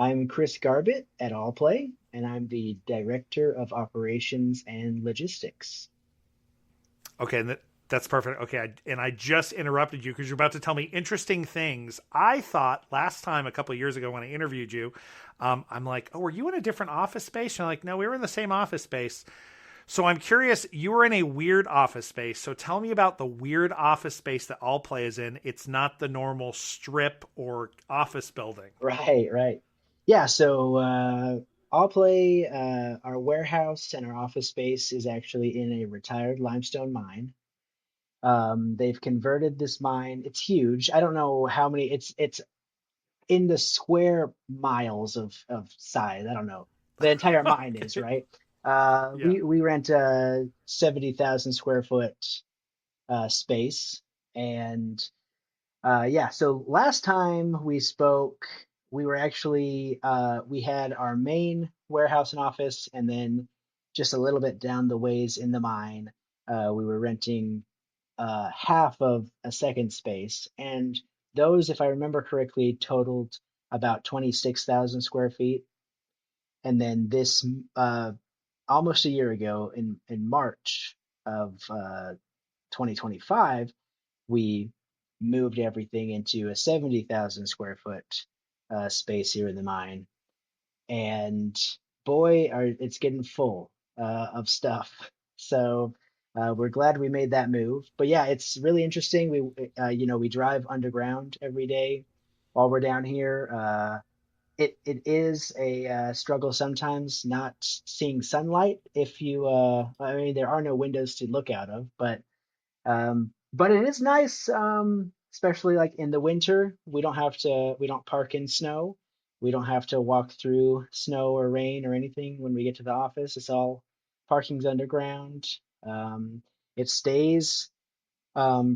I'm Chris Garbett at Allplay, and I'm the Director of Operations and Logistics. Okay, that's perfect. Okay, and I just interrupted you because you're about to tell me interesting things. I thought last time, a couple of years ago, when I interviewed you, I'm like, "Oh, were you in a different office space?" And you're like, "No, we were in the same office space." So I'm curious. You were in a weird office space. So tell me about the weird office space that All Play is in. It's not the normal strip or office building. Right, right. Yeah, so Allplay, our warehouse and our office space is actually in a retired limestone mine. They've converted this mine. It's huge. I don't know how many. It's in the square miles of size. I don't know. The entire mine is, Okay. right? Yeah. We rent a 70,000 square foot space. And yeah, so last time we spoke, we were actually we had our main warehouse and office, and then just a little bit down the ways in the mine, we were renting half of a second space, and those, if I remember correctly, totaled about 26,000 square feet. And then this almost a year ago in March of 2025, we moved everything into a 70,000 square foot space here in the mine. And boy, it's getting full of stuff. So we're glad we made that move. But yeah, it's really interesting. We drive underground every day while we're down here. It is a struggle sometimes not seeing sunlight if you I mean there are no windows to look out of, but it is nice, especially like in the winter. We don't park in snow. We don't have to walk through snow or rain or anything when we get to the office. It's all parking's underground. Um, it stays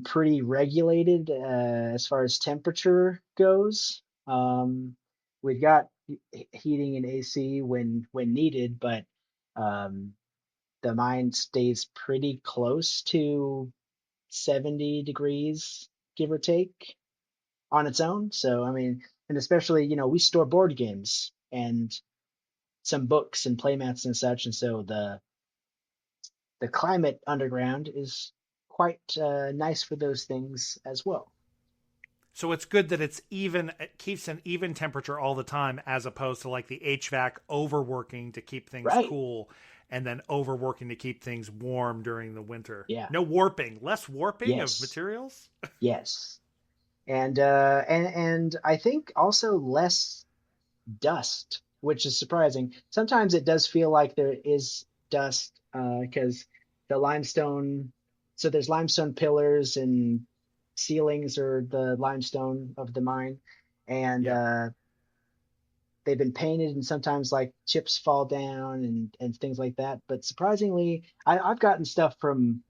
pretty regulated as far as temperature goes. We've got heating and AC when needed, but um, the mine stays pretty close to 70 degrees, give or take, on its own. So, I mean, and especially, we store board games and some books and playmats and such. And so the climate underground is quite nice for those things as well. So it's good that it keeps an even temperature all the time, as opposed to like the HVAC overworking to keep things Right. cool and then overworking to keep things warm during the winter. Yeah. No warping, less warping of Yes. materials. Yes. And I think also less dust, which is surprising. Sometimes it does feel like there is dust because the limestone, so there's limestone pillars and ceilings are the limestone of the mine, and Yeah. they've been painted, and sometimes like chips fall down and things like that. But surprisingly, I've gotten stuff from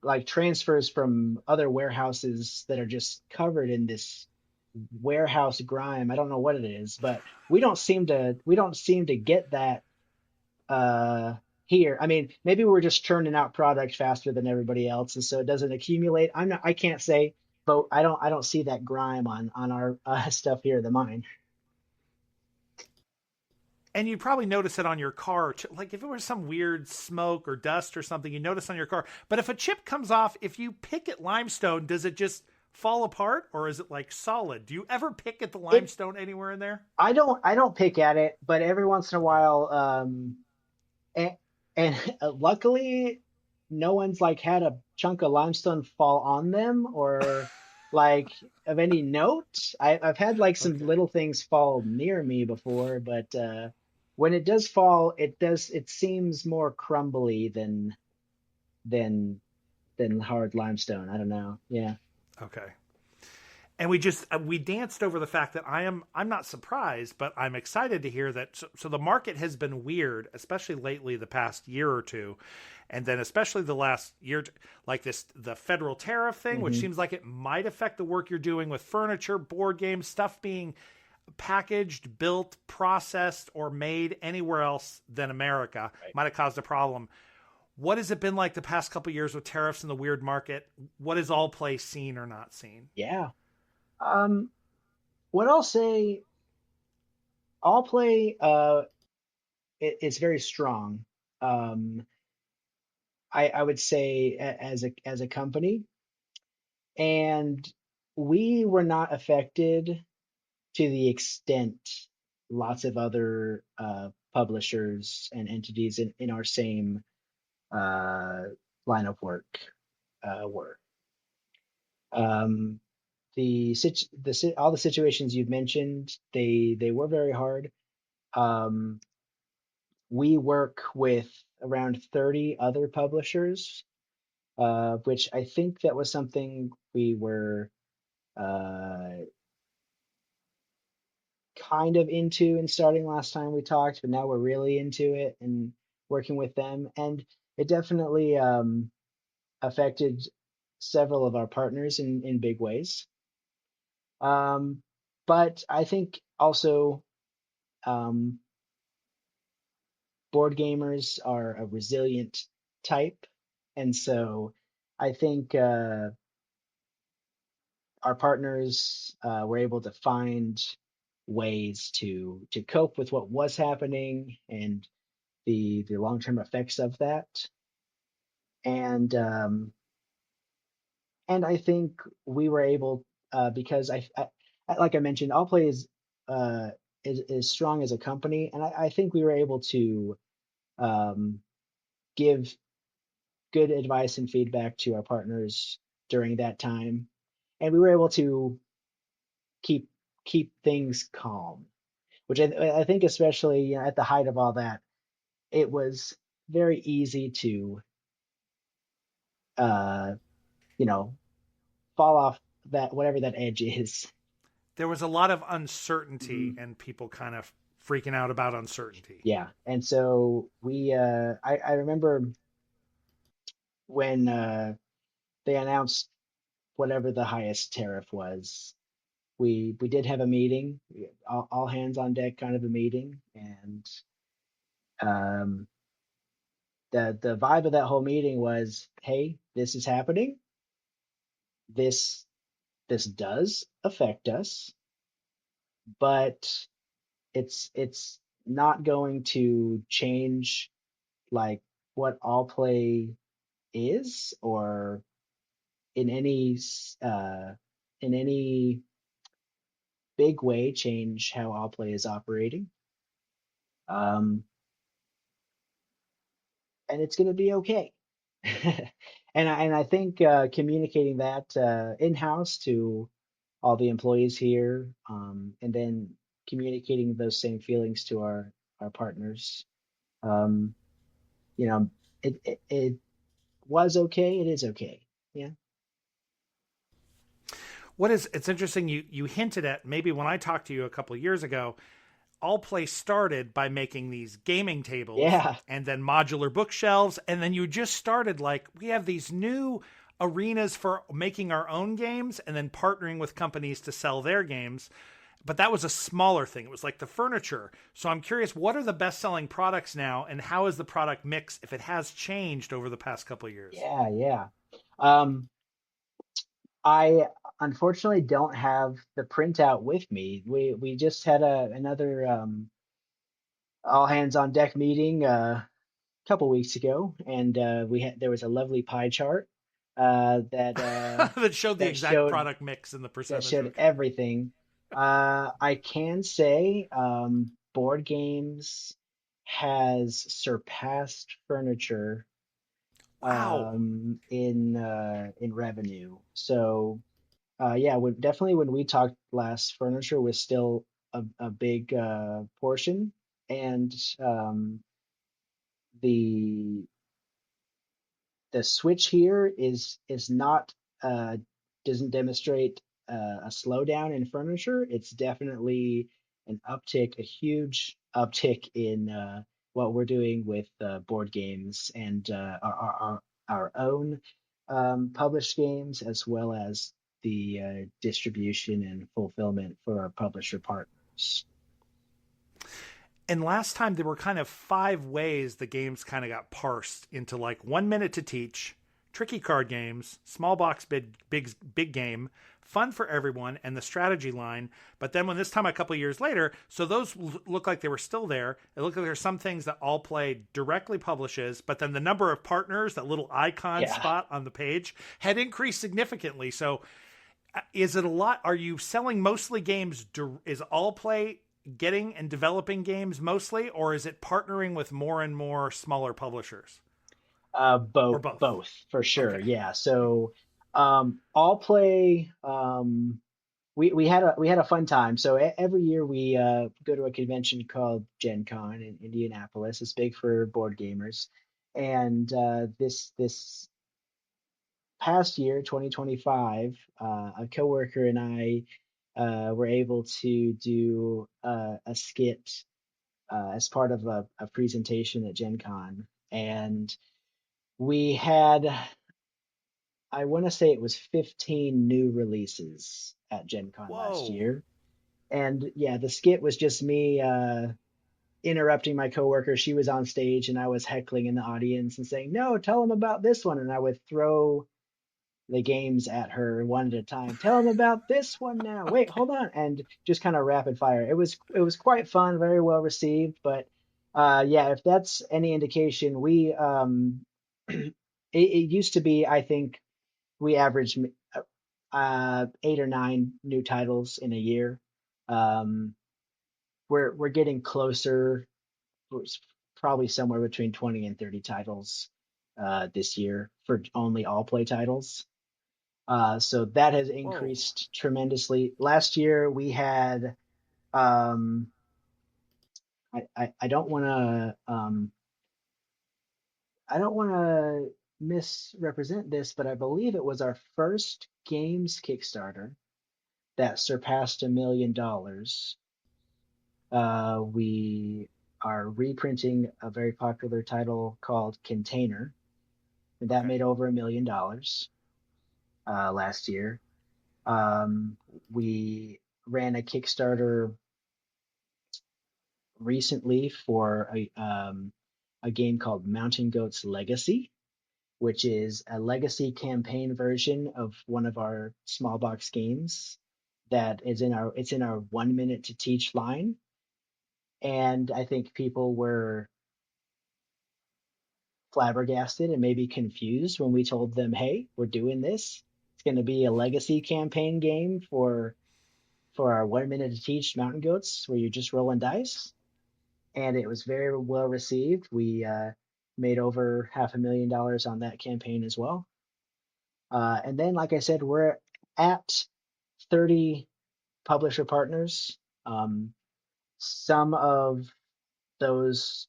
like transfers from other warehouses that are just covered in this warehouse grime. I don't know what it is, but we don't seem to get that uh here. I mean, maybe we're just churning out product faster than everybody else, and so it doesn't accumulate. I can't say, but I don't see that grime on our stuff here at the mine. And you probably notice it on your car. Like if it was some weird smoke or dust or something, you notice on your car. But if a chip comes off, if you pick at limestone, does it just fall apart or is it like solid? Do you ever pick at the It limestone anywhere in there? I don't pick at it, but every once in a Okay. while, and, and luckily no one's like had a chunk of limestone fall on them or like of any note. I've had like some Okay. little things fall near me before, but when it does fall, it seems more crumbly than than hard limestone. I don't know. Yeah. Okay. And we danced over the fact that I'm not surprised, but I'm excited to hear that. So the market has been weird, especially lately, the past year or two, and then especially the last year, like this the federal tariff thing, which Hmm. seems like it might affect the work you're doing with furniture, board games, stuff being packaged, built, processed, or made anywhere else than America. Right. Might have caused a problem. What has it been like the past couple of years with tariffs and the weird market? What is all play seen or not seen? Yeah. Um, what I'll say Allplay is very strong. Um, I would say as a company, and we were not affected to the extent lots of other publishers and entities in our same uh, line of work were. Um, all the situations you've mentioned, they were very hard. Um, we work with around 30 other publishers, which I think that was something we were uh, kind of into and starting last time we talked, but now we're really into it and working with them. And it definitely affected several of our partners in big ways. Um, but I think also um, board gamers are a resilient type. And so I think our partners were able to find ways to cope with what was happening and the long term effects of that. And and I think we were able because like I mentioned, Allplay uh, is strong as a company, and I think we were able to um, give good advice and feedback to our partners during that time, and we were able to keep keep things calm, which I think especially at the height of all that, it was very easy to uh, you know fall off that whatever that edge is. There was a lot of uncertainty Mhm. and people kind of freaking out about uncertainty. Yeah, and so I remember when they announced whatever the highest tariff was. We did have a meeting, all hands on deck kind of a meeting, and um, the vibe of that whole meeting was, hey, this is happening. This this does affect us, but it's not going to change like what all play is or in any in any big way change how all play is operating. Um, and it's going to be okay. And I think communicating that in house to all the employees here, and then communicating those same feelings to our partners, um, you know, it was okay. It is okay. Yeah. What is it's interesting you hinted at maybe when I talked to you a couple of years ago, Allplay started by making these gaming tables Yeah. and then modular bookshelves, and then you just started like we have these new arenas for making our own games and then partnering with companies to sell their games. But that was a smaller thing. It was like the furniture. So I'm curious, what are the best selling products now, and how is the product mix if it has changed over the past couple of years? Yeah. Yeah. Um, I unfortunately don't have the printout with me. We just had another all hands on deck meeting a couple weeks ago, and we had there was a lovely pie chart that That showed the that exact showed product mix and the that percentage. showed Okay. everything. I can say board games has surpassed furniture Wow. in revenue. So yeah, definitely when we talked last, furniture was still a big portion, and the the switch here is not uh, doesn't demonstrate a slowdown in furniture. It's definitely an uptick, a huge uptick in what we're doing with board games and our own published games, as well as the distribution and fulfillment for our publisher partners. And last time there were kind of five ways the games kind of got parsed into like 1 minute to teach, tricky card games, small box big game, fun for everyone, and the strategy line. But then when this time a couple of years later, so those look like they were still there. It looked like there's some things that Allplay directly publishes, but then the number of partners, that little icon Yeah. spot on the page, had increased significantly. So is it a lot? Are you selling mostly games? Is Allplay getting and developing games mostly, or is it partnering with more and more smaller publishers, or both? Both for sure. Okay. Yeah. So, all play. We had a fun time. So every year we go to a convention called Gen Con in Indianapolis. It's big for board gamers, and this past year, 2025, a coworker and I were able to do a skit as part of a presentation at Gen Con, and we had, I want to say it was 15 new releases at Gen Con last Whoa. year. And yeah, the skit was just me interrupting my coworker. She was on stage and I was heckling in the audience and saying, "No, tell them about this one." And I would throw the games at her one at a time. Tell them about this one now. Wait, hold on, and just kind of rapid fire. It was quite fun, very well received. But yeah, if that's any indication, we it used to be, I think we averaged 8 or 9 new titles in a year. Um, we're getting closer. It's probably somewhere between 20 and 30 titles this year for only all play titles. So that has Whoa. increased tremendously. Last year we had, um, I don't want to, I don't want to misrepresent this, but I believe it was our first games Kickstarter that surpassed $1 million. We are reprinting a very popular title called Container, and that Okay. made over $1 million last year. Um, we ran a Kickstarter recently for a game called Mountain Goats Legacy, which is a legacy campaign version of one of our small box games that is in our it's in our 1 minute to teach line. And I think people were flabbergasted and maybe confused when we told them, "Hey, we're doing this. It's going to be a legacy campaign game for our 1 minute to teach mountain goats where you're just rolling dice." And it was very well received. We made over $500,000 on that campaign as well. And then, like I said, we're at 30 publisher partners. Some of those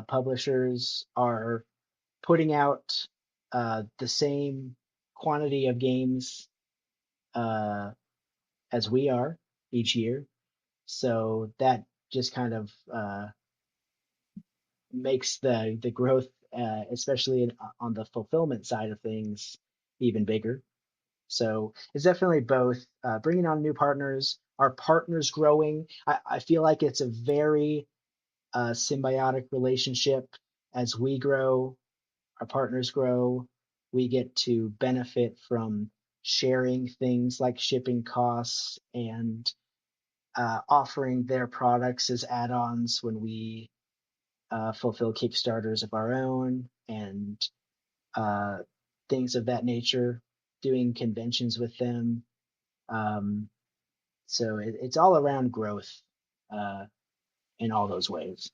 publishers are putting out the same quantity of games uh, as we are each year. So that just kind of makes the growth, especially on the fulfillment side of things, even bigger. So it's definitely both bringing on new partners, our partners growing. I feel like it's a very symbiotic relationship. As we grow, our partners grow, we get to benefit from sharing things like shipping costs and offering their products as add-ons when we fulfill Kickstarters of our own and uh, things of that nature, doing conventions with them. Um, so it's all around growth uh, in all those ways.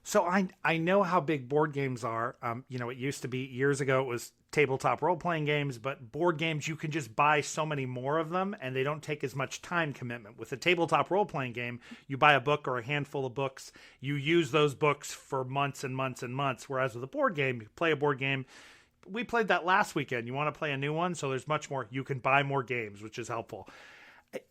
So I know how big board games are. It used to be years ago it was tabletop role playing games, but board games you can just buy so many more of them, and they don't take as much time commitment. With a tabletop role playing game, you buy a book or a handful of books, you use those books for months and months and months. Whereas with a board game, you play a board game. We played that last weekend. You want to play a new one, so there's much more. You can buy more games, which is helpful.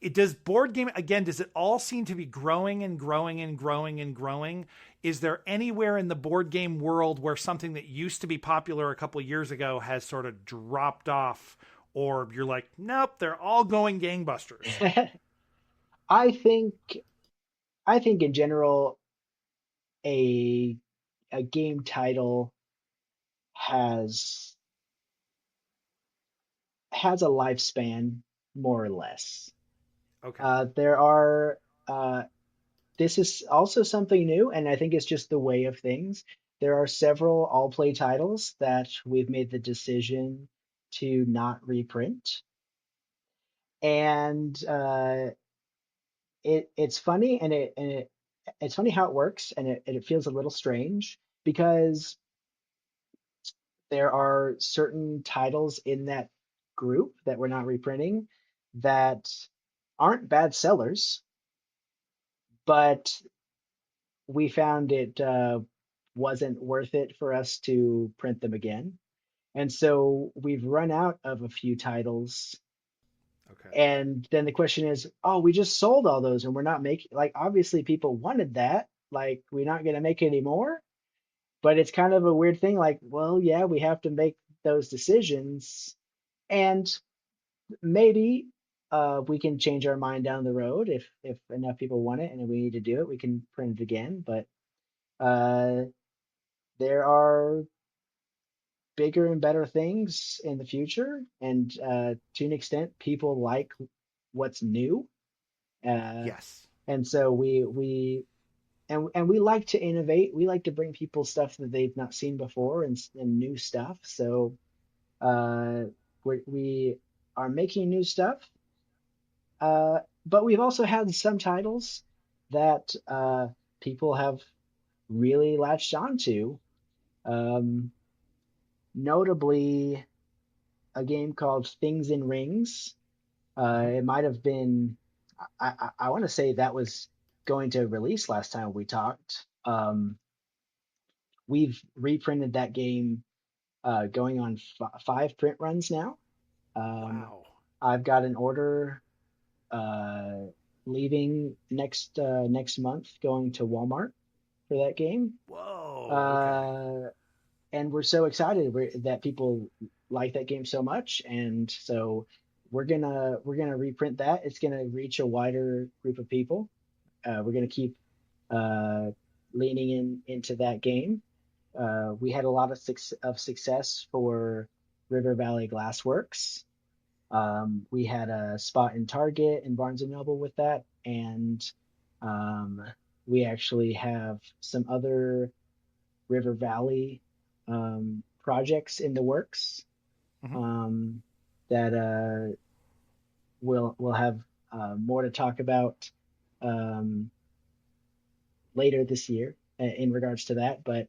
It does board game again, does it all seem to be growing and growing and growing and growing? Is there anywhere in the board game world where something that used to be popular a couple of years ago has sort of dropped off, or you're like, nope, they're all going gangbusters? I think I think in general a a game title has has a lifespan, more or less. Okay. There are uh, this is also something new, and I think it's just the way of things. There are several all play titles that we've made the decision to not reprint, and it's funny, it's funny how it works, and it feels a little strange because there are certain titles in that group that we're not reprinting that aren't bad sellers, but we found it wasn't worth it for us to print them again. And so we've run out of a few titles. Okay. And then the question is, oh, we just sold all those and we're not making, like, obviously people wanted that. Like, we're not going to make any more. But it's kind of a weird thing. Like, well, yeah, we have to make those decisions. And maybe we can change our mind down the road if enough people want it and we need to do it, we can print it again. But uh, there are bigger and better things in the future, and to an extent, people like what's new, uh, Yes. and so and we like to innovate. We like to bring people stuff that they've not seen before and new stuff. So uh, we are making new stuff, but we've also had some titles that people have really latched onto. Um, Notably, a game called Things in Rings. Hmm. It might have been, I want to say that was going to release last time we talked. We've reprinted that game, going on five print runs now. Um, Wow. I've got an order uh, leaving next month, going to Walmart for that game. Whoa. Okay. Uh, and we're so excited that people like that game so much, and so we're gonna reprint that. It's gonna reach a wider group of people. We're gonna keep uh, leaning into that game. We had a lot of success for River Valley Glassworks. We had a spot in Target and Barnes and Noble with that, and um, we actually have some other River Valley projects in the works, Hmm. um, that we'll have more to talk about um, later this year in regards to that. But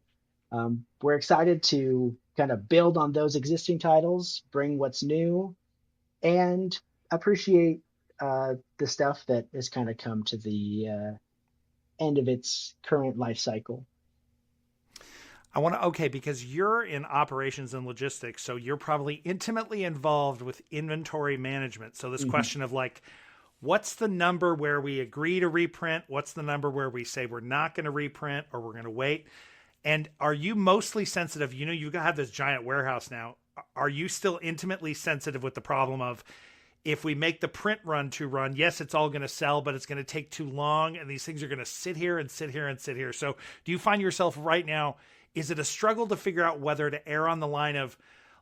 we're excited to kind of build on those existing titles, bring what's new, and appreciate the stuff that has kind of come to the end of its current life cycle. I want to, okay, because you're in operations and logistics, so you're probably intimately involved with inventory management. So, this Mhm. question of like, what's the number where we agree to reprint? What's the number where we say we're not going to reprint or we're going to wait? And are you mostly sensitive? You know, you have this giant warehouse now. Are you still intimately sensitive with the problem of if we make the print run to run, yes, it's all going to sell, but it's going to take too long. And these things are going to sit here and sit here and sit here. So do you find yourself right now, is it a struggle to figure out whether to err on the line of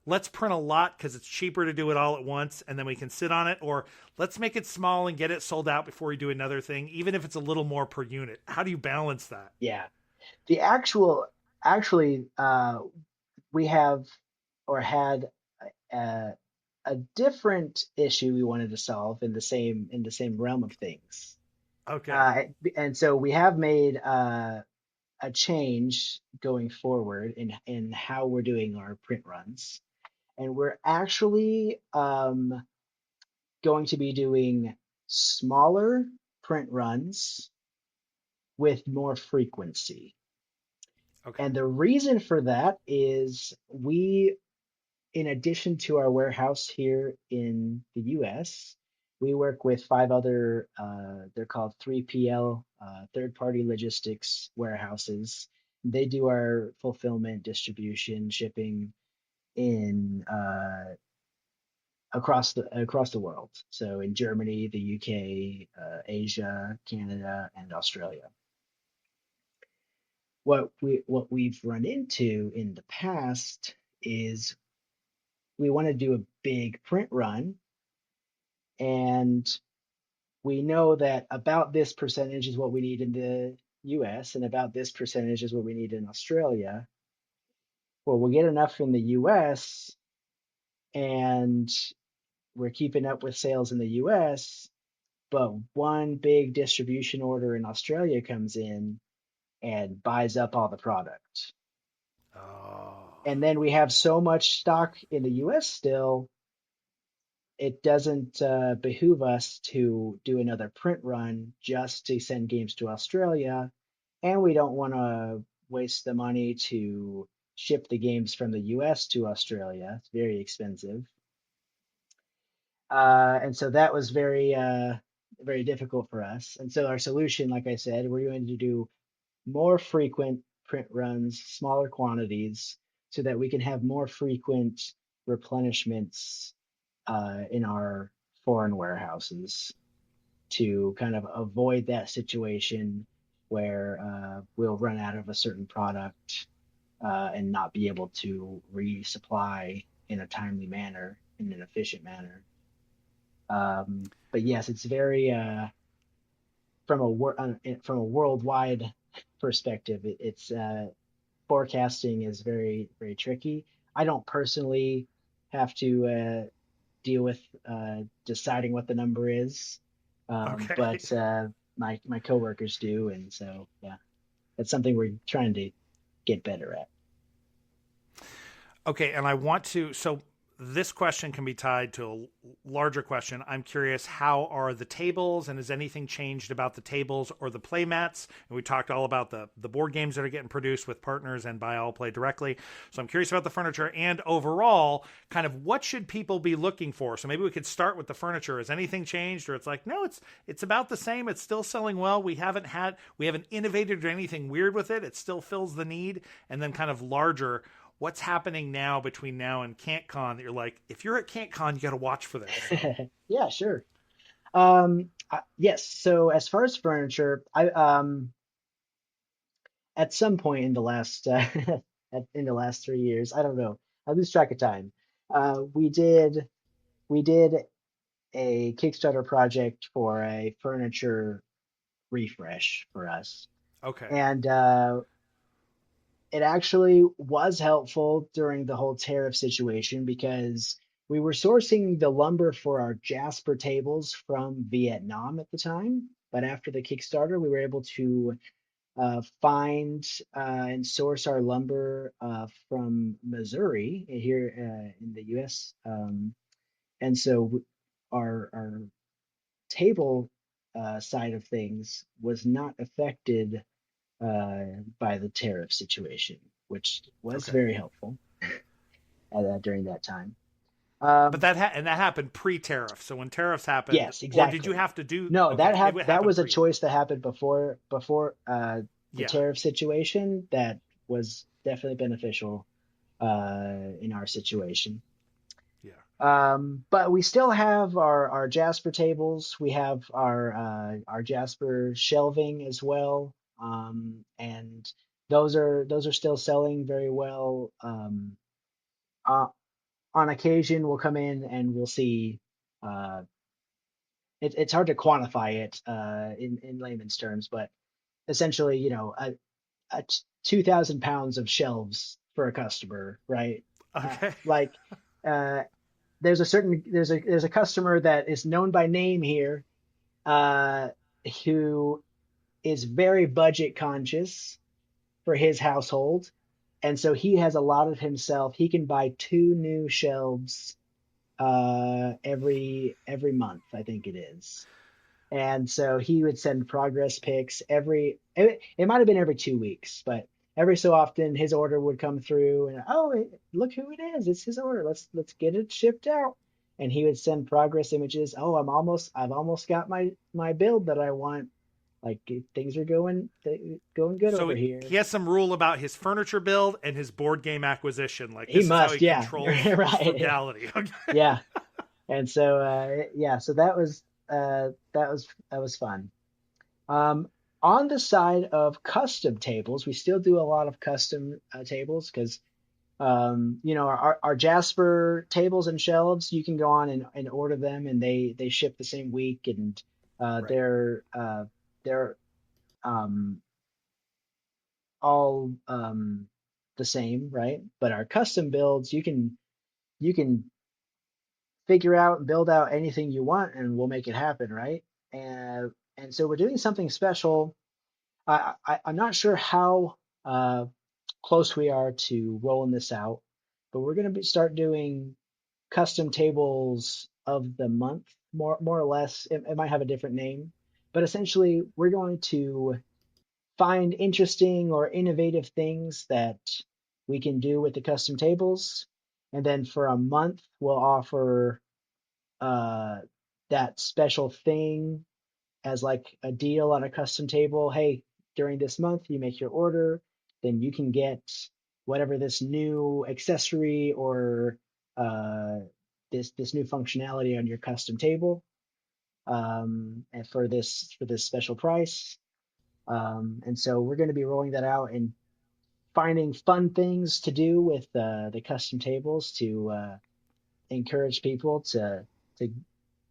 let's print a lot because it's cheaper to do it all at once and then we can sit on it, or let's make it small and get it sold out before we do another thing, even if it's a little more per unit? How do you balance that? Yeah. The actually, we have or had a, a different issue we wanted to solve in the same realm of things. Okay. Uh, and so we have made a change going forward in how we're doing our print runs, and we're actually going to be doing smaller print runs with more frequency. Okay. And the reason for that is in addition to our warehouse here in the US, we work with five other, they're called 3PL, third party logistics warehouses. They do our fulfillment, distribution, shipping in across the world. So in Germany, the UK, Asia, Canada, and Australia. What we've run into in the past is we want to do big print run, and we know that about this percentage is what we need in the US and about this percentage is what we need in Australia. Well, we'll get enough in the US and we're keeping up with sales in the US, but one big distribution order in Australia comes in and buys up all the product. Oh, And then we have so much stock in the US still, it doesn't behoove us to do another print run just to send games to Australia. And we don't want to waste the money to ship the games from the US to Australia. It's very expensive. And so that was very difficult for us. And so our solution, like I said, we're going to do more frequent print runs, smaller quantities, so that we can have more frequent replenishments in our foreign warehouses to kind of avoid that situation where we'll run out of a certain product and not be able to resupply in a timely manner, in an efficient manner. But yes, it's very from a worldwide perspective, it's forecasting is very tricky. I don't personally have to deal with deciding what the number is, okay. but my coworkers do, and so yeah, that's something we're trying to get better at. Okay, and I want to. So this question can be tied to a larger question. I'm curious, how are the tables, and has anything changed about the tables or the play mats? And we talked all about the board games that are getting produced with partners and by Allplay directly. So I'm curious about the furniture and overall, kind of what should people be looking for? So maybe we could start with the furniture. Has anything changed, or it's like no, it's about the same. It's still selling well. We haven't innovated or anything weird with it. It still fills the need. And then kind of larger, what's happening now between now and CantCon that you're like, if you're at CantCon, you got to watch for this. Yeah, sure. Yes. So as far as furniture, I at some point in the last in the last 3 years, I don't know, I lose track of time. We did a Kickstarter project for a furniture refresh for us, Okay. and it actually was helpful during the whole tariff situation because we were sourcing the lumber for our Jasper tables from Vietnam at the time. But after the Kickstarter, we were able to find and source our lumber from Missouri here in the US. And so our table side of things was not affected by the tariff situation, which was Okay. very helpful during that time. But Um, that happened pre-tariff. So when tariffs happened, yes, or did you exactly. have to do? No, Okay, it would that happen was a pre. choice that happened before the Yeah. tariff situation that was definitely beneficial in our situation. Yeah. But we still have our Jasper tables. We have our Jasper shelving as well, and those are still selling very well. Uh, on occasion, we'll come in and we'll see. Uh, it's hard to quantify it in layman's terms, but essentially, 2,000 pounds of shelves for a customer, right? Okay. Like uh, there's a customer that is known by name here uh, who is very budget conscious for his household, and so he has allotted himself. He can buy two new shelves every month, I think it is. And so he would send progress pics it might have been every 2 weeks, but every so often his order would come through and look who it is. It's his order. Let's get it shipped out. And he would send progress images. Oh, I've almost got my build that I want. Like things are going good So over he here. has some rule about his furniture build and his board game acquisition. Like He this is how he must, yeah. controls his Right. frugality. Okay. Yeah. And so yeah, so that was fun. Um, on the side of custom tables, we still do a lot of custom tables because Our Jasper tables and shelves, you can go on and order them, and they ship the same week, and uh, Right. they're uh, they're um, all the same, right? But our custom builds, you can figure out and build out anything you want, and we'll make it happen, right? And so we're doing something special. I'm not sure how uh, close we are to rolling this out, but we're going to start doing custom tables of the month, more or less. It might have a different name, but essentially, we're going to find interesting or innovative things that we can do with the custom tables, and then for a month, we'll offer uh, that special thing as like a deal on a custom table. Hey, during this month, you make your order, then you can get whatever this new accessory or uh, this new functionality on your custom table, and for this special price. And so we're going to be rolling that out and finding fun things to do with the custom tables to encourage people to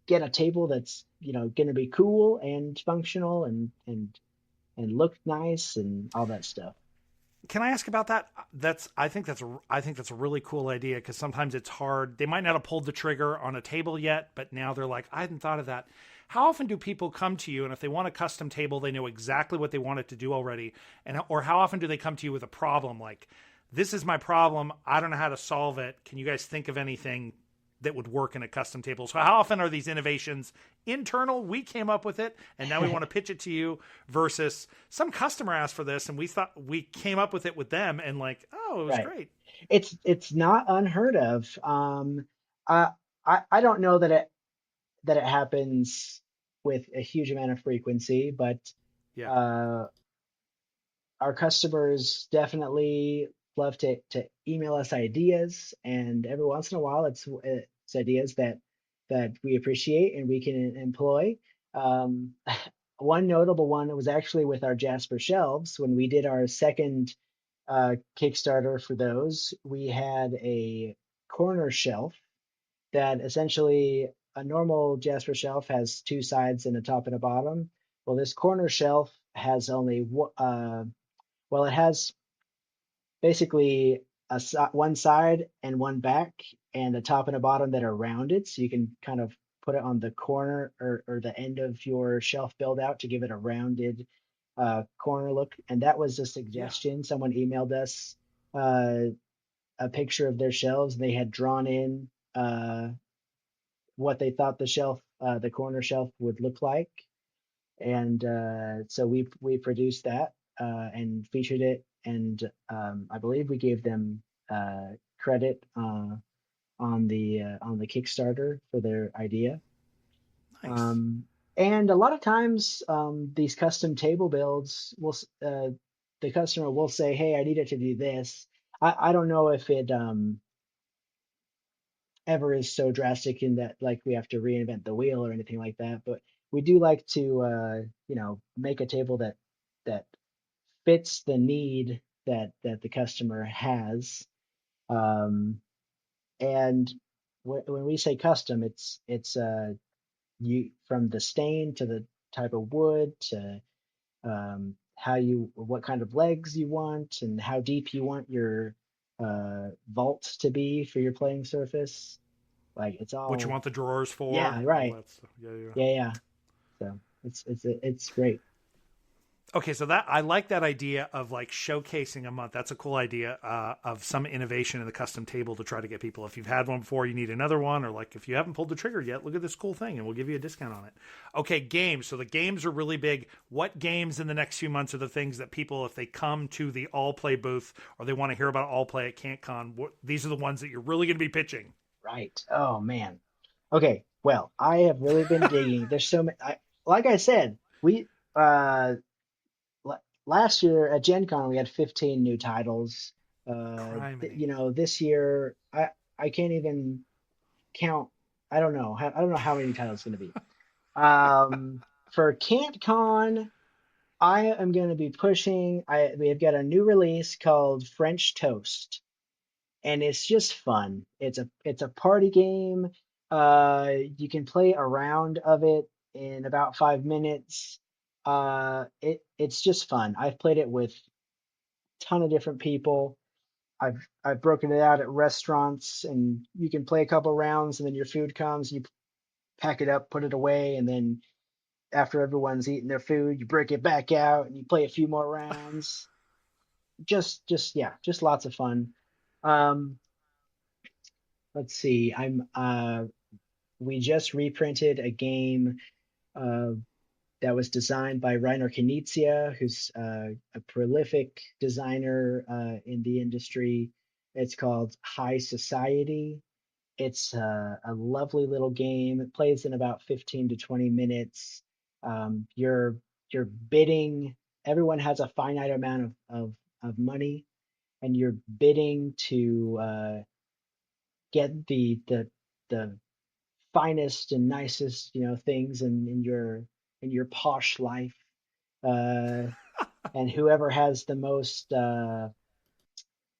get a table that's going to be cool and functional and look nice and all that stuff. Can I ask about that? I think that's a really cool idea because sometimes it's hard. They might not have pulled the trigger on a table yet, but now they're like, I hadn't thought of that. How often do people come to you, and if they want a custom table, they know exactly what they want it to do already, and or how often do they come to you with a problem like, this is my problem, I don't know how to solve it. Can you guys think of anything that would work in a custom table? So how often are these innovations internal? We came up with it and now we want to pitch it to you versus some customer asked for this and we thought we came up with it with them and like, oh, it was Right. great. It's not unheard of. I I don't know that it happens with a huge amount of frequency, but Yeah. uh, our customers definitely love to email us ideas, and every once in a while, it's ideas that we appreciate and we can employ. Um, one notable one was actually with our Jasper shelves when we did our second Kickstarter for those. We had a corner shelf that essentially a normal Jasper shelf has two sides and a top and a bottom. Well, this corner shelf has only well, it has basically one side and one back, and a top and a bottom that are rounded, so you can kind of put it on the corner or the end of your shelf build out to give it a rounded corner look. And that was a Yeah. suggestion. Someone emailed us uh, a picture of their shelves, and they had drawn in what they thought the corner shelf would look like. And so we produced that and featured it, and I believe we gave them credit on the Kickstarter for their idea. Nice. Um, and a lot of times, these custom table builds the customer will say, "Hey, I need it to do this." I don't know if it ever is so drastic in that like we have to reinvent the wheel or anything like that, but we do like to make a table that fits the need that the customer has. Um, and when we say custom, it's you from the stain to the type of wood to what kind of legs you want and how deep you want your vault to be for your playing surface. Like it's What you all, want the drawers for, yeah, all right. that stuff. Yeah, yeah. Yeah, yeah. So it's great. Okay, so that I like that idea of like showcasing a month. That's a cool idea of some innovation in the custom table to try to get people. If you've had one before, you need another one, or like if you haven't pulled the trigger yet, look at this cool thing, and we'll give you a discount on it. Okay, games. So the games are really big. What games in the next few months are the things that people, if they come to the Allplay booth or they want to hear about Allplay at CantCon, these are the ones that you're really going to be pitching? Right. Oh man. Okay. Well, I have really been digging. There's so many. Like I said, we last year at Gen Con we had 15 new titles. Criminy. This year I can't even count. I don't know how many titles it's going to be. For CantCon, I am going to be pushing. We have got a new release called French Toast, and it's just fun. It's a party game. You can play a round of it in about 5 minutes. It's just fun. I've played it with a ton of different people. I've broken it out at restaurants, and you can play a couple rounds, and then your food comes, you pack it up, put it away, and then after everyone's eaten their food, you break it back out and you play a few more rounds. Just yeah, just lots of fun. Um, let's see. We just reprinted a game uh, that was designed by Reiner Knizia, who's a prolific designer in the industry. It's called High Society. It's a lovely little game. It plays in about 15 to 20 minutes. You're bidding. Everyone has a finite amount of money, and you're bidding to get the finest and nicest, things in your posh life. Uh, and whoever has the most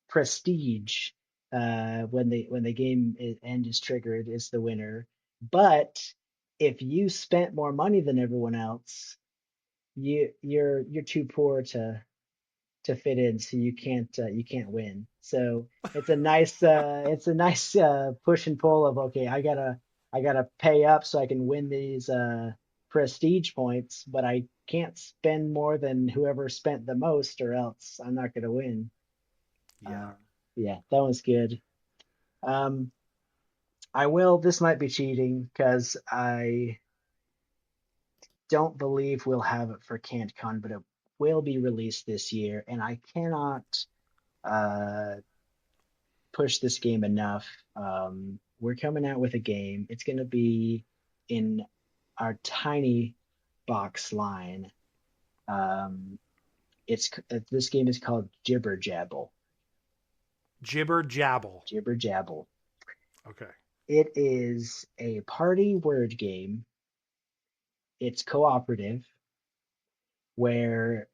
prestige when the game end is triggered is the winner. But if you spent more money than everyone else, you're too poor to fit in, so you can't win. So it's a nice push and pull of, okay, I gotta pay up so I can win these prestige points, but I can't spend more than whoever spent the most, or else I'm not gonna win. Yeah. Uh, yeah, that one's good. Um, I will. This might be cheating because I don't believe we'll have it for CanCon, but it will be released this year, and I cannot uh, push this game enough. We're coming out with a game. It's going to be in our tiny box line. Um, this game is called Jibber Jabble. Jibber jabble. Jibber Jabble. Okay. It is a party word game. It's cooperative, where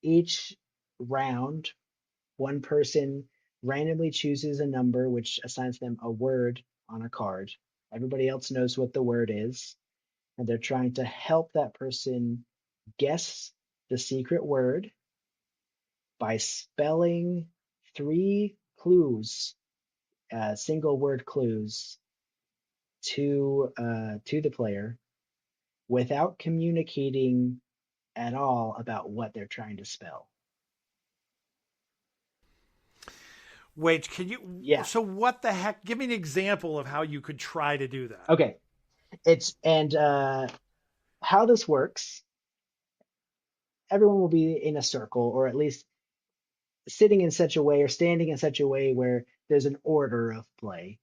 each round, one person randomly chooses a number which assigns them a word on a card. Everybody else knows what the word is, and they're trying to help that person guess the secret word by spelling three clues, single word clues, to the player without communicating at all about what they're trying to spell. Wait, can you? Yeah. So what the heck? Give me an example of how you could try to do that. Okay. It's and how this works, everyone will be in a circle, or at least sitting in such a way or standing in such a way where there's an order of play. Okay.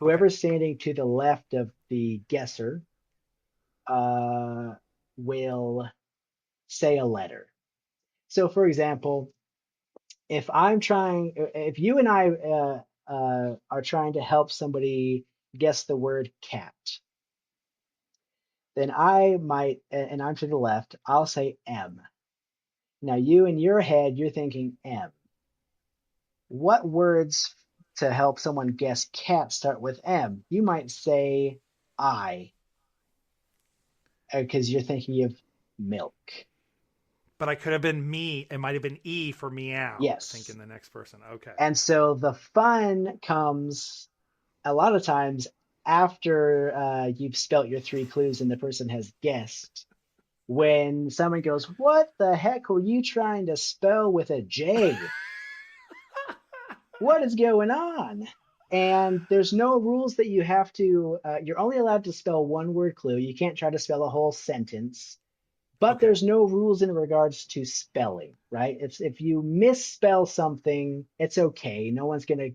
Whoever's standing to the left of the guesser uh, will say a letter. So, for example, if you and I are trying to help somebody guess the word cat, then I might, and I'm to the left, I'll say M. Now, you in your head, you're thinking M. What words to help someone guess cat start with M? You might say I, because you're thinking of milk. But I could have been me. It might have been E for meow, Yes. thinking the next person. Okay. And so the fun comes a lot of times after you've spelt your three clues and the person has guessed. When someone goes, "What the heck were you trying to spell with a J? What is going on?" And there's no rules that you have to, you're only allowed to spell one word clue. You can't try to spell a whole sentence, but Okay. there's no rules in regards to spelling, right? If you misspell something, it's okay. No one's gonna,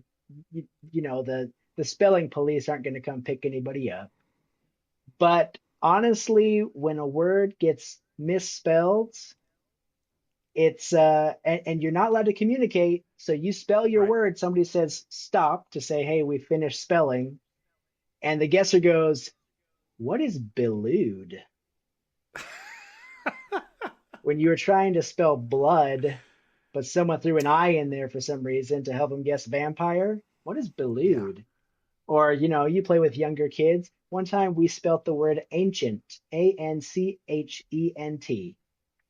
the spelling police aren't gonna come pick anybody up. But honestly, when a word gets misspelled, it's and you're not allowed to communicate. So you spell your Right. word, somebody says stop to say, "Hey, we finished spelling," and the guesser goes, "What is belude?" When you were trying to spell blood, but someone threw an I in there for some reason to help them guess vampire. What is Yeah. belude? Or, you play with younger kids. One time we spelt the word ancient, Anchent.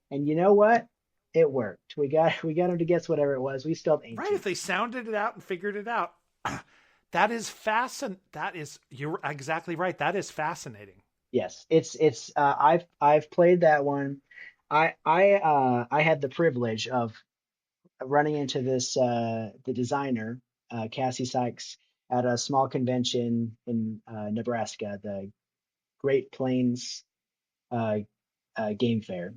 And you know what? It worked. We got them to guess whatever it was. We spelled Right. If ancient. they sounded it out and figured it out, that is fascinating. That is, you're exactly right. That is fascinating. Yes, it's I've played that one. I had the privilege of running into this the designer Cassie Sykes at a small convention in Nebraska, the Great Plains uh, Game Fair,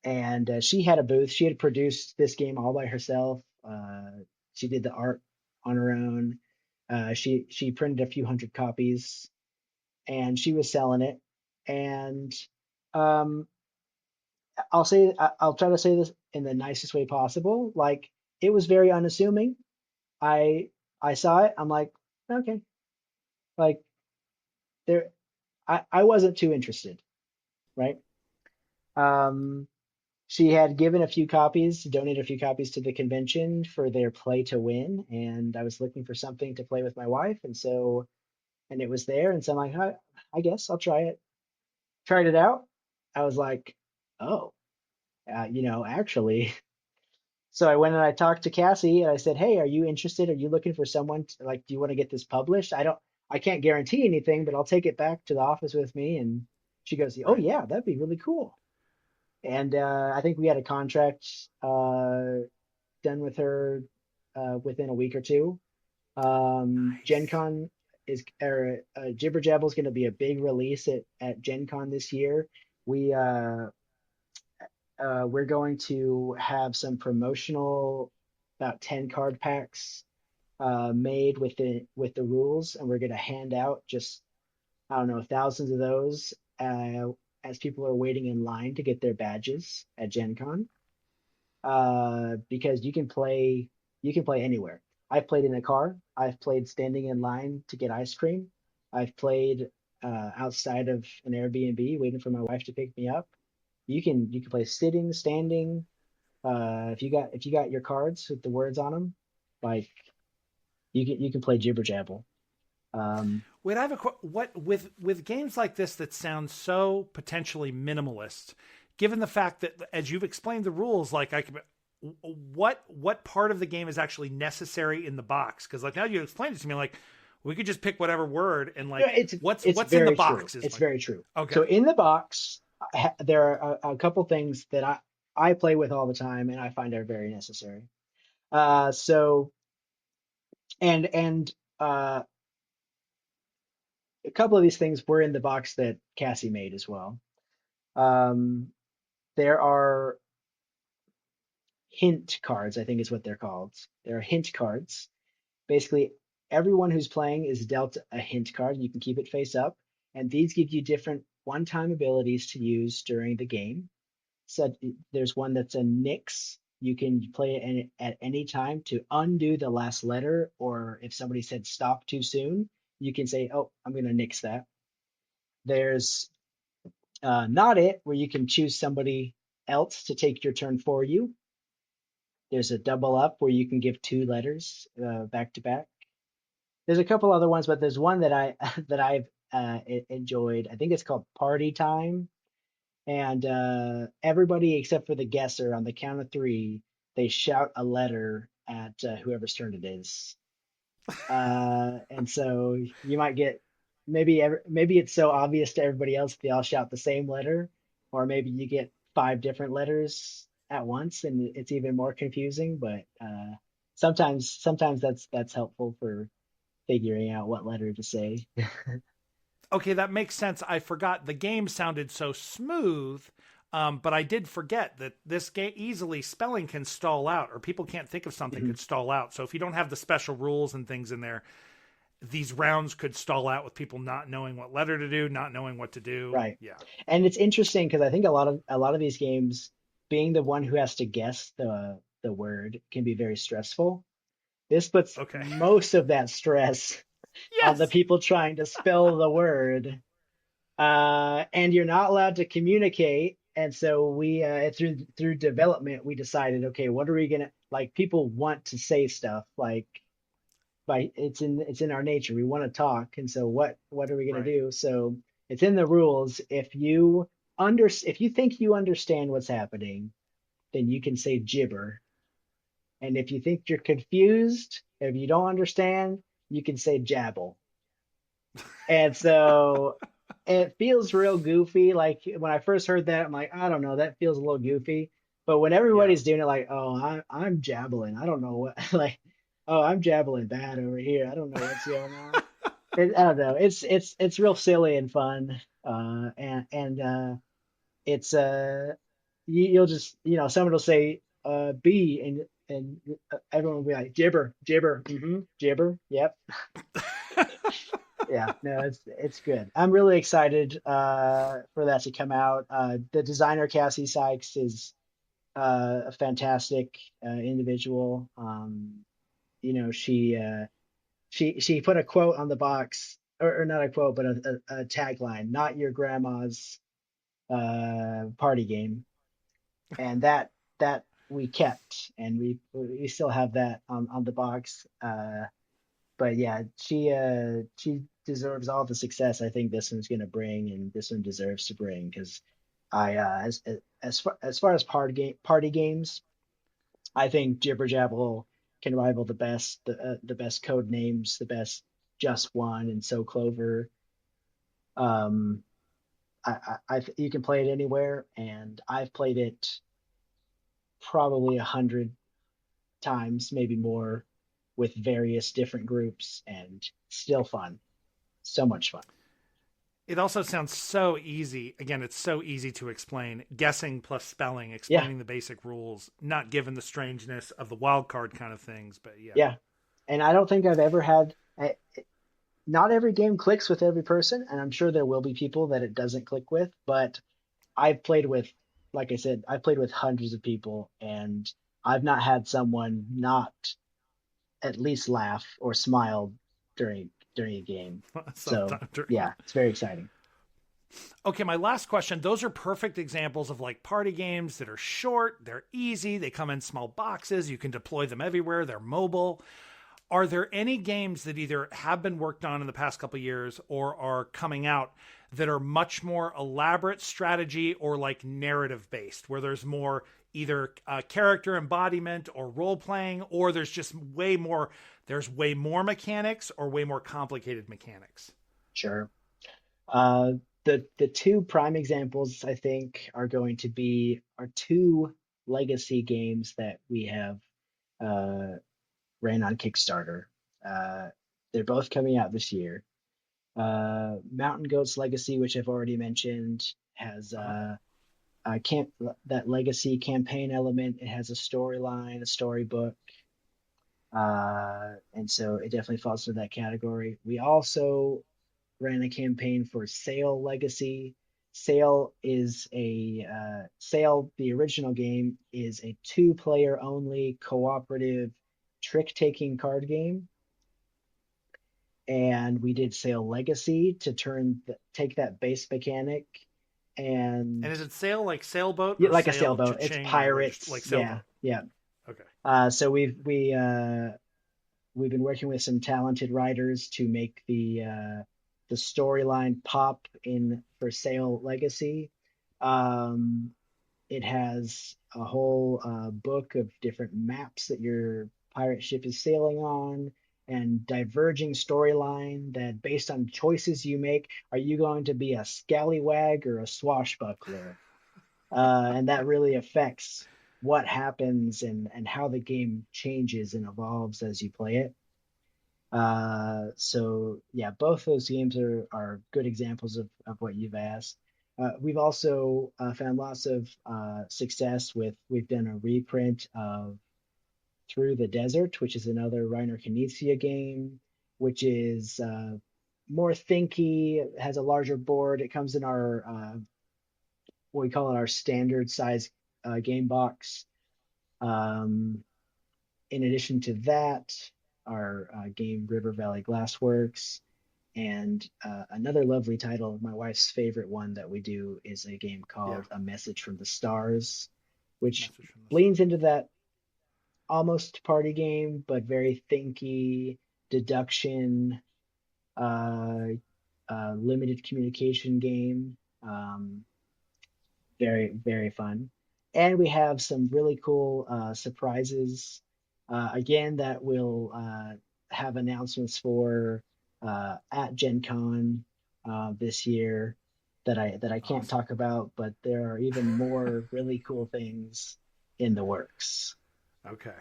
and she had a booth. She had produced this game all by herself. She did the art on her own. She printed a few hundred copies, and she was selling it. And um, I'll try to say this in the nicest way possible. Like it was very unassuming. I I saw it. I'm like, okay, like there. I wasn't too interested, right? Um, she had given a few copies, donated a few copies to the convention for their play to win, and I was looking for something to play with my wife, and it was there, and so I'm like, I guess I'll try it. Tried it out. I was like, oh, actually. So I went and I talked to Cassie and I said, "Hey, are you interested? Are you looking for someone like, do you want to get this published? I can't guarantee anything, but I'll take it back to the office with me." And she goes, "Oh Right. yeah, that'd be really cool." And I think we had a contract done with her within a week or two. Gen Nice. Con Jibber Jabble is going to be a big release at Gen Con this year. We we're going to have some promotional about 10 card packs made with the rules, and we're going to hand out just I don't know thousands of those as people are waiting in line to get their badges at Gen Con. Because you can play anywhere. I've played in a car. I've played standing in line to get ice cream. I've played outside of an Airbnb waiting for my wife to pick me up. You can play sitting, standing. If you got your cards with the words on them, like you can play jibber jabble. Um, Wait, I have what with games like this that sound so potentially minimalist, given the fact that as you've explained the rules, like I could, what part of the game is actually necessary in the box? Because like now you explained it to me, like we could just pick whatever word and yeah, like it's it's what's in the very true. box is It's my very true. okay. So in the box, there are a couple things that I play with all the time, and I find are very necessary. So and a couple of these things were in the box that Cassie made as well. Um, there are hint cards, I think is what they're called. There are hint cards. Basically, everyone who's playing is dealt a hint card. You can keep it face up, and these give you different one-time abilities to use during the game. So there's one that's a nix. You can play it at any time to undo the last letter, or if somebody said stop too soon, you can say, "Oh, I'm going to nix that." There's not it, where you can choose somebody else to take your turn for you. There's a double up where you can give two letters back to back. There's a couple other ones, but there's one that I that I've enjoyed. I think it's called Party Time, and everybody except for the guesser on the count of three, they shout a letter at whoever's turn it is. And so you might get maybe it's so obvious to everybody else they all shout the same letter, or maybe you get five different letters at once, and it's even more confusing. But sometimes that's helpful for figuring out what letter to say. Okay, that makes sense. I forgot the game sounded so smooth, but I did forget that this game easily spelling can stall out, or people can't think of something could stall out. So if you don't have the special rules and things in there, these rounds could stall out with people not knowing what letter to do, not knowing what to do. Right. Yeah. And it's interesting because I think a lot of these games, being the one who has to guess the word can be very stressful. This puts Okay. most of that stress on the Yes. people trying to spell the word. And you're not allowed to communicate and so we through development we decided, okay, what are we gonna like? People want to say stuff like by it's in our nature. We want to talk, and so what are we gonna Right. do? So it's in the rules. If you think you understand what's happening, then you can say gibber. And if you think you're confused, if you don't understand, you can say jabble. And so it feels real goofy. Like when I first heard that, I'm like, I don't know, that feels a little goofy. But when Yeah. everybody's doing it, like, oh, I'm jabbling. I don't know what, like, oh, I'm jabbling bad over here. I don't know what's going on. I don't know. It's real silly and fun. And it's you'll just someone will say B and everyone will be like gibber gibber gibber. Yep. Yeah, no, it's good. I'm really excited for that to come out. The designer Cassie Sykes is a fantastic individual. She put a quote on the box, or not a quote, but a tagline: "Not your grandma's party game," and that we kept, and we still have that on the box. But yeah, she deserves all the success I think this one's going to bring, and this one deserves to bring because I as far as party games, I think Jibber Jabble can rival the best code names, the best Just One and So Clover. Um, you can play it anywhere, and I've played it probably 100 times, maybe more, with various different groups, and still fun. So much fun. It also sounds so easy. Again, it's so easy to explain. Guessing plus spelling, Yeah, explaining the basic rules, not given the strangeness of the wild card kind of things. But yeah. yeah. And I don't think I've ever had. Not every game clicks with every person, and I'm sure there will be people that it doesn't click with. But I've played with, like I said, I've played with hundreds of people, and I've not had someone not at least laugh or smile during a game. So Sometime during. yeah, it's very exciting. Okay, my last question. Those are perfect examples of like party games that are short, they're easy, they come in small boxes, you can deploy them everywhere, they're mobile. Are there any games that either have been worked on in the past couple of years or are coming out that are much more elaborate strategy or like narrative based, where there's more either character embodiment or role playing, or there's way more mechanics or way more complicated mechanics? Sure. Uh, the two prime examples I think are going to be our two legacy games that we have uh, ran on Kickstarter. Uh, they're both coming out this year. Mountain Goats Legacy, which I've already mentioned, has Uh-huh. camp that legacy campaign element. It has a storyline, a storybook, and so it definitely falls into that category. We also ran a campaign for Sail Legacy. Sail, the original game, is a two-player only cooperative trick-taking card game, and we did Sail Legacy to take that base mechanic And and is it sail like sailboat yeah, or like a sail sailboat. It's cha-ching or just pirates. like Yeah, sailboat? yeah. Okay. So we've been working with some talented writers to make the storyline pop in for Sail Legacy. Um, it has a whole book of different maps that your pirate ship is sailing on, and diverging storyline that based on choices you make, are you going to be a scallywag or a swashbuckler? And that really affects what happens and how the game changes and evolves as you play it. So yeah, both those games are good examples of what you've asked. We've also found lots of success with, we've done a reprint of Through the Desert, which is another Reiner Knizia game, which is more thinky, it has a larger board. It comes in our what we call it our standard size game box. Um, in addition to that, our game River Valley Glassworks. And another lovely title, my wife's favorite one that we do, is a game Yeah. called A Message from the Stars, which Message from the leans stars. into that almost party game, but very thinky deduction, uh, limited communication game. Very, very fun. And we have some really cool surprises. Again, that will have announcements for at Gen Con this year that I can't Awesome. talk about, but there are even more really cool things in the works. Okay.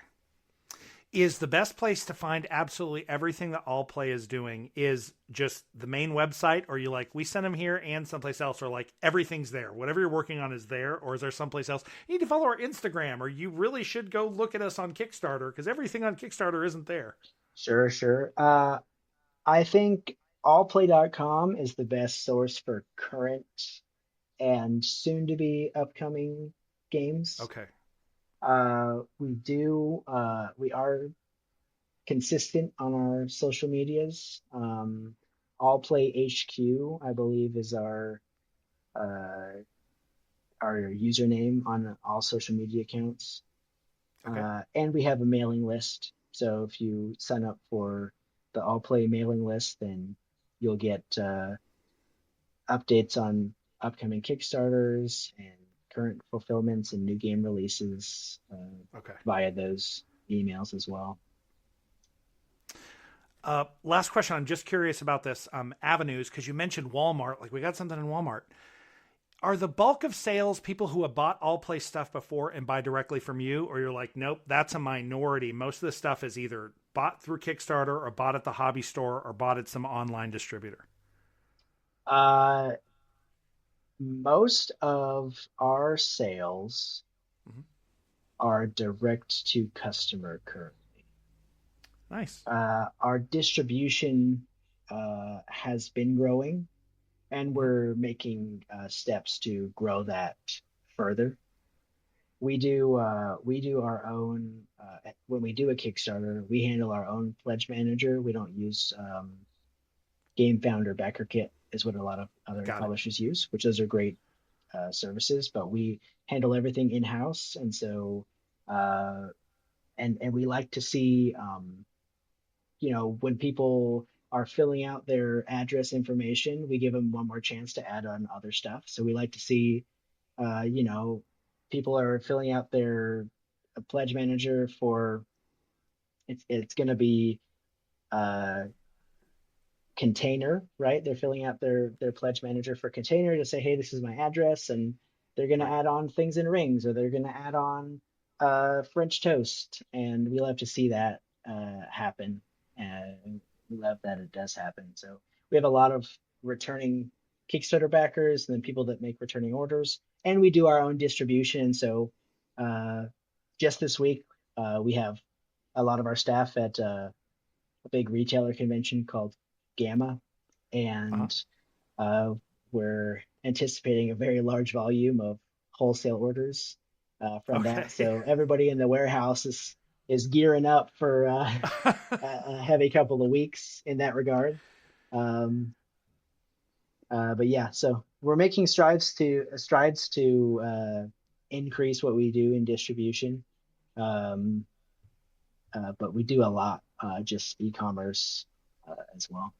Is the best place to find absolutely everything that Allplay is doing is just the main website, or you like we send them here and someplace else, or like everything's there, whatever you're working on is there, or is there someplace else you need to follow our Instagram, or you really should go look at us on Kickstarter because everything on Kickstarter isn't there? Sure, sure. I think allplay.com is the best source for current and soon to be upcoming games. Okay. We are consistent on our social medias. All Play HQ, I believe, is uh, our username on all social media accounts. Okay. And we have a mailing list. So if you sign up for the All Play mailing list, then you'll get updates on upcoming Kickstarters and current fulfillments and new game releases Okay. via those emails as well. Last question. I'm just curious about this avenues because you mentioned Walmart. Like we got something in Walmart. Are the bulk of sales people who have bought All Play stuff before and buy directly from you, or you're like, nope, that's a minority. Most of the stuff is either bought through Kickstarter or bought at the hobby store or bought at some online distributor. Uh, Most of our sales Mm-hmm. are direct to customer currently. Nice. Our distribution has been growing, and Mm-hmm. we're making steps to grow that further. We do our own when we do a Kickstarter, we handle our own pledge manager. We don't use Game Founder Backer Kit is what a lot of other Got it. publishers use, which those are great services, but we handle everything in house, and so uh, and we like to see when people are filling out their address information, we give them one more chance to add on other stuff. So we like to see uh, you know people are filling out their pledge manager for it's going to be uh, container, right? They're filling out their pledge manager for container to say, hey, this is my address, and they're going to Right. add on things in rings, or they're going to add on French toast, and we love to see that happen. And we love that it does happen. So we have a lot of returning Kickstarter backers, and then people that make returning orders, and we do our own distribution. So uh, just this week, we have a lot of our staff at a big retailer convention called Gamma, Uh-huh. and uh, we're anticipating a very large volume of wholesale orders from that. Okay. So everybody in the warehouse is gearing up for a heavy couple of weeks in that regard. Um, but yeah, so we're making strides to increase what we do in distribution. Um, but we do a lot just e-commerce as well.